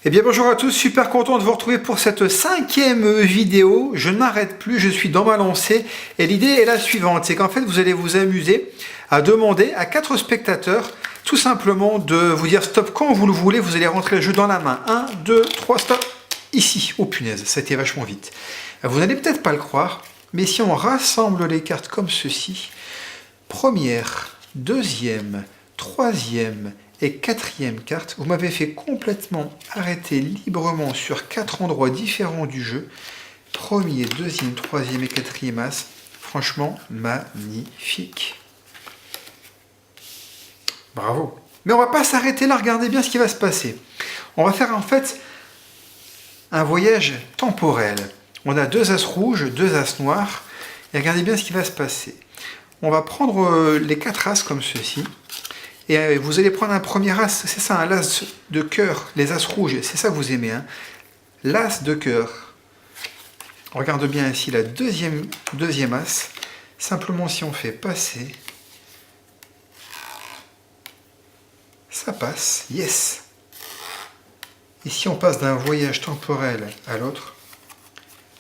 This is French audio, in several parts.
Eh bien bonjour à tous, super content de vous retrouver pour cette 5e vidéo. Je ne m'arrête plus, je suis dans ma lancée et l'idée est la suivante, c'est qu'en fait vous allez vous amuser à demander à 4 spectateurs tout simplement de vous dire stop quand vous le voulez, vous allez rentrer le jeu dans la main. 1, 2, 3, stop. Ici, oh punaise, ça a été vachement vite. Vous n'allez peut-être pas le croire, mais si on rassemble les cartes comme ceci, première, deuxième, troisième et quatrième carte, vous m'avez fait complètement arrêter librement sur 4 endroits différents du jeu. Premier, deuxième, troisième et quatrième as. Franchement, magnifique. Bravo. Mais on va pas s'arrêter là, regardez bien ce qui va se passer. On va faire en fait un voyage temporel. On a 2 as rouges, 2 as noirs. Et regardez bien ce qui va se passer. On va prendre les 4 as comme ceci. Et vous allez prendre un premier as, c'est ça, un as de cœur, les as rouges, c'est ça que vous aimez, hein. L'as de cœur. On regarde bien ici la deuxième as. Simplement si on fait passer, ça passe, yes. Et si on passe d'un voyage temporel à l'autre,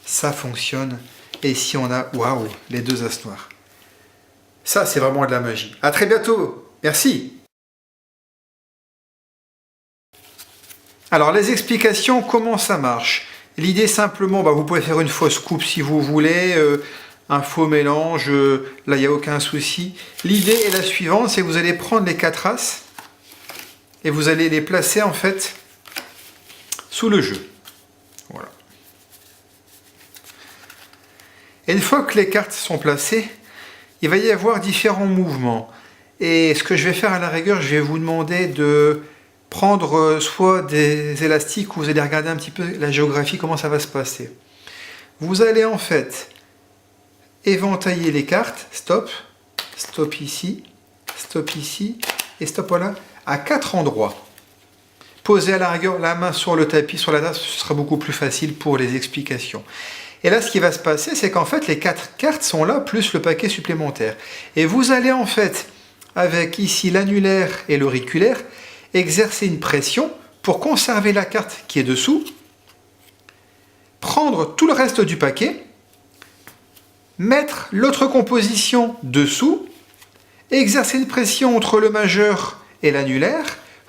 ça fonctionne. Et si on a, waouh, les 2 as noirs. Ça, c'est vraiment de la magie. À très bientôt. Merci. Alors, les explications, comment ça marche? L'idée, simplement, vous pouvez faire une fausse coupe si vous voulez, un faux mélange, là, il n'y a aucun souci. L'idée est la suivante, c'est que vous allez prendre les 4 as et vous allez les placer, en fait, sous le jeu. Voilà. Et une fois que les cartes sont placées, il va y avoir différents mouvements. Et ce que je vais faire à la rigueur, je vais vous demander de prendre soit des élastiques ou vous allez regarder un petit peu la géographie, comment ça va se passer. Vous allez en fait éventailler les cartes, stop, stop ici et stop voilà, à 4 endroits. Posez à la rigueur la main sur le tapis, sur la table, ce sera beaucoup plus facile pour les explications. Et là, ce qui va se passer, c'est qu'en fait, les 4 cartes sont là, plus le paquet supplémentaire. Et vous allez en fait, avec ici l'annulaire et l'auriculaire, exercer une pression pour conserver la carte qui est dessous, prendre tout le reste du paquet, mettre l'autre composition dessous, exercer une pression entre le majeur et l'annulaire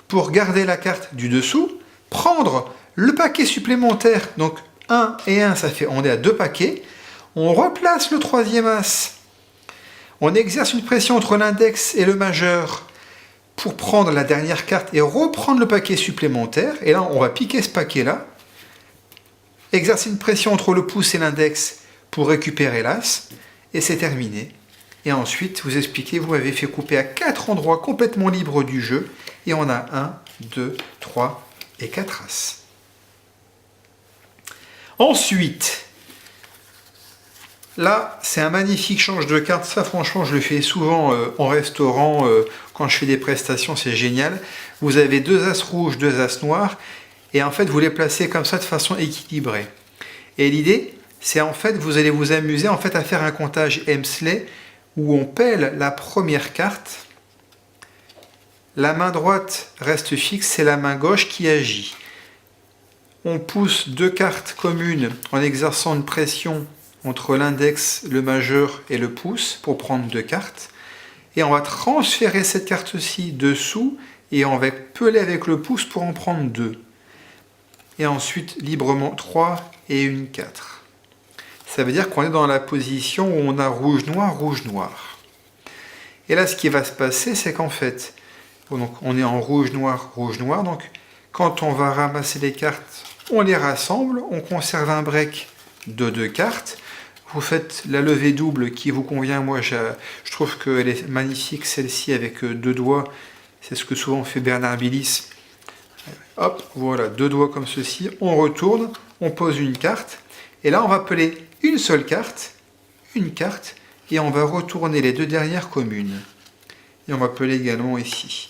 pour garder la carte du dessous, prendre le paquet supplémentaire, donc 1 et 1, ça fait, on est à 2 paquets, on replace le troisième as, on exerce une pression entre l'index et le majeur pour prendre la dernière carte et reprendre le paquet supplémentaire. Et là, on va piquer ce paquet-là. Exercer une pression entre le pouce et l'index pour récupérer l'as. Et c'est terminé. Et ensuite, vous expliquez, vous m'avez fait couper à 4 endroits complètement libres du jeu. Et on a 1, 2, 3 et 4 as. Ensuite, là, c'est un magnifique change de carte. Ça, franchement, je le fais souvent en restaurant. Quand je fais des prestations, c'est génial. Vous avez 2 as rouges, 2 as noirs. Et en fait, vous les placez comme ça de façon équilibrée. Et l'idée, c'est en fait, vous allez vous amuser en fait à faire un comptage Hemsley où on pèle la première carte. La main droite reste fixe, c'est la main gauche qui agit. On pousse 2 cartes communes en exerçant une pression entre l'index, le majeur et le pouce pour prendre 2 cartes. Et on va transférer cette carte-ci dessous et on va peler avec le pouce pour en prendre 2. Et ensuite, librement, 3 et une 4. Ça veut dire qu'on est dans la position où on a rouge-noir, rouge-noir. Et là, ce qui va se passer, c'est qu'en fait, donc, on est en rouge-noir, rouge-noir. Donc, quand on va ramasser les cartes, on les rassemble, on conserve un break de 2 cartes. Vous faites la levée double qui vous convient. Moi, je trouve qu'elle est magnifique, celle-ci, avec 2 doigts. C'est ce que souvent fait Bernard Billis. Hop, voilà, 2 doigts comme ceci. On retourne, on pose une carte. Et là, on va peler une seule carte, et on va retourner les 2 dernières communes. Et on va peler également ici.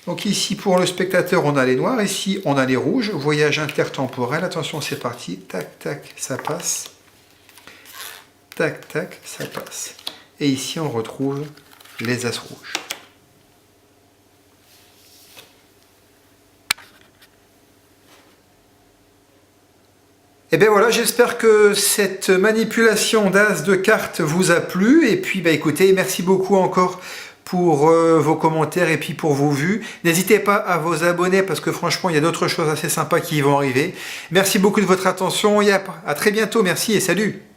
Donc ici, pour le spectateur, on a les noirs. Ici, on a les rouges. Voyage intertemporel. Attention, c'est parti. Tac, tac, ça passe. Tac, tac, ça passe. Et ici, on retrouve les as rouges. Et bien voilà, j'espère que cette manipulation d'as de cartes vous a plu. Et puis, bah, écoutez, merci beaucoup encore pour vos commentaires et puis pour vos vues. N'hésitez pas à vous abonner parce que franchement, il y a d'autres choses assez sympas qui vont arriver. Merci beaucoup de votre attention et à très bientôt. Merci et salut!